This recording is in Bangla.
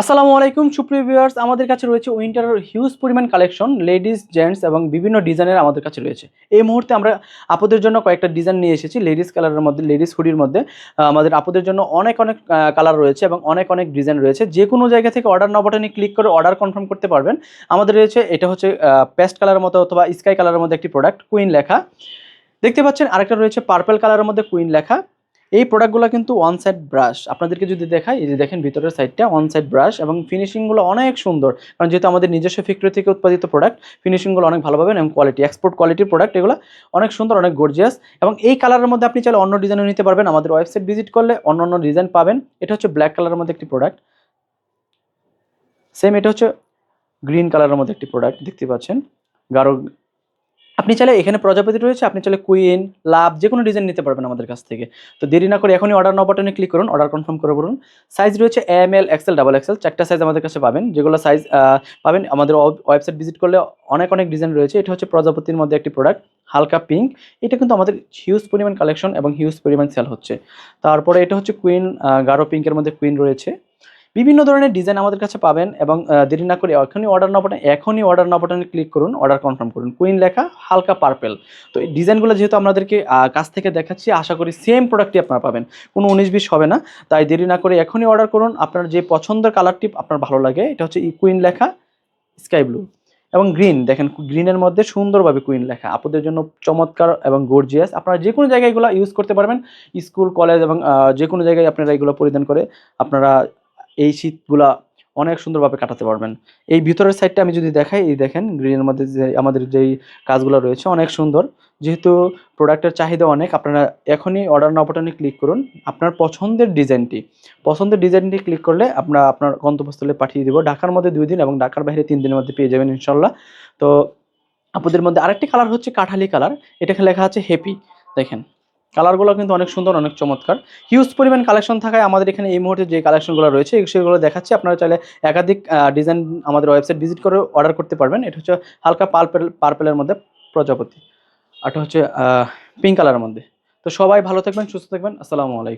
আসসালামু আলাইকুম সুপ্রিয় ভিউয়ার্স, আমাদের কাছে রয়েছে উইন্টারের হিউজ পরিমাণ কালেকশন, লেডিস জেন্টস এবং বিভিন্ন ডিজাইনের আমাদের কাছে রয়েছে। এই মুহূর্তে আমরা আপুদের জন্য কয়েকটা ডিজাইন নিয়ে এসেছি লেডিস কালারের মধ্যে, লেডিস হুডির মধ্যে। আমাদের আপুদের জন্য অনেক অনেক কালার রয়েছে এবং অনেক অনেক ডিজাইন রয়েছে। যে কোনো জায়গা থেকে অর্ডার নাও বাটনে ক্লিক করে অর্ডার কনফার্ম করতে পারবেন। আমাদের রয়েছে, এটা হচ্ছে পেস্ট কালারের মতো অথবা স্কাই কালারের মধ্যে একটি প্রোডাক্ট, কুইন লেখা দেখতে পাচ্ছেন। আরেকটা রয়েছে পার্পল কালারের মধ্যে কুইন লেখা। এই প্রোডাক্টগুলো কিন্তু ওয়ান সাইড ব্রাশ, আপনাদেরকে যদি দেখাই, এই যে দেখেন ভিতরের সাইডটা ওয়ান সাইড ব্রাশ এবং ফিনিশিংগুলো অনেক সুন্দর, কারণ যেহেতু আমাদের নিজস্ব ফ্যাক্টরি থেকে উৎপাদিত প্রোডাক্ট, ফিনিশিংগুলো অনেক ভালো পাবেন এবং কোয়ালিটি, এক্সপোর্ট কোয়ালিটির প্রোডাক্ট এগুলো, অনেক সুন্দর, অনেক গর্জিয়াস। এবং এই কালারের মধ্যে আপনি চাইলে অন্য ডিজাইনও নিতে পারবেন, আমাদের ওয়েবসাইট ভিজিট করলে অন্য অন্য ডিজাইন পাবেন। এটা হচ্ছে ব্ল্যাক কালারের মধ্যে একটি প্রোডাক্ট, সেম এটা হচ্ছে গ্রিন কালারের মধ্যে একটি প্রোডাক্ট দেখতে পাচ্ছেন, গাঢ়। আপনি চাইলে এখানে প্রজাপতি রয়েছে, আপনি চাইলে কুইন, লাভ যে কোনো ডিজাইন নিতে পারবেন আমাদের কাছ থেকে। তো দেরি না করে এখনই অর্ডার নাও বাটনে ক্লিক করুন, অর্ডার কনফার্ম করে বলুন। সাইজ রয়েছে M L XL double XL, চারটা সাইজ আমাদের কাছে পাবেন, যেগুলো সাইজ পাবেন আমাদের ওয়েবসাইট ভিজিট করলে। অনেক অনেক ডিজাইন রয়েছে। এটা হচ্ছে প্রজাপতির মধ্যে একটি প্রোডাক্ট, হালকা পিঙ্ক। এটা কিন্তু আমাদের হিউজ পরিমাণ কালেকশন এবং হিউজ পরিমাণ সেল হচ্ছে। তারপরে এটা হচ্ছে কুইন, গাঢ় পিঙ্কের মধ্যে কুইন রয়েছে। বিভিন্ন ধরনের ডিজাইন আমাদের কাছে পাবেন এবং দেরি না করে এখনই অর্ডার না বাটনে ক্লিক করুন, অর্ডার কনফার্ম করুন। কুইন লেখা, হালকা পার্পেল। তো এই ডিজাইনগুলো যেহেতু আপনাদেরকে কাছ থেকে দেখাচ্ছি, আশা করি সেম প্রোডাক্টই আপনারা পাবেন, কোনো 19-20 হবে না। তাই দেরি না করে এখনই অর্ডার করুন। আপনার যে পছন্দের কালারটি আপনার ভালো লাগে, এটা হচ্ছে কুইন লেখা, স্কাই ব্লু এবং গ্রিন। দেখেন গ্রিনের মধ্যে সুন্দরভাবে কুইন লেখা, আপনাদের জন্য চমৎকার এবং গর্জিয়াস। আপনারা যে কোনো জায়গায় এগুলো ইউজ করতে পারবেন, স্কুল, কলেজ এবং যে কোনো জায়গায় আপনারা এগুলো পরিধান করে আপনারা এই শীতগুলা অনেক সুন্দরভাবে কাটাতে পারবেন। এই ভিতরের সাইডটা আমি যদি দেখাই, এই দেখেন গ্রিনের মধ্যে যে আমাদের যেই কাজগুলো রয়েছে অনেক সুন্দর। যেহেতু প্রোডাক্টের চাহিদা অনেক, আপনারা এখনই অর্ডার নাও বাটনে ক্লিক করুন। আপনার পছন্দের ডিজাইনটি ক্লিক করলে আমরা আপনার গন্তব্যস্থলে পাঠিয়ে দেবো। ঢাকার মধ্যে 2 দিন এবং ঢাকার বাইরে 3 দিনের মধ্যে পেয়ে যাবেন ইনশাল্লাহ। তো আপনাদের মধ্যে আরেকটি কালার হচ্ছে কাঠালি কালার, এটাকে লেখা আছে হ্যাপি। দেখেন কালারগুলো কিন্তু অনেক সুন্দর, অনেক চমৎকার। হিউজ পরিমাণ কালেকশন থাকায় আমাদের এখানে এই মুহূর্তে যে কালেকশনগুলো রয়েছে সেগুলো দেখাচ্ছি। আপনারা চাইলে একাধিক ডিজাইন আমাদের ওয়েবসাইট ভিজিট করে অর্ডার করতে পারবেন। এটা হচ্ছে হালকা পার্পেলের মধ্যে প্রজাপতি, আর এটা হচ্ছে পিঙ্ক কালারের মধ্যে। তো সবাই ভালো থাকবেন, সুস্থ থাকবেন। আসসালামু আলাইকুম।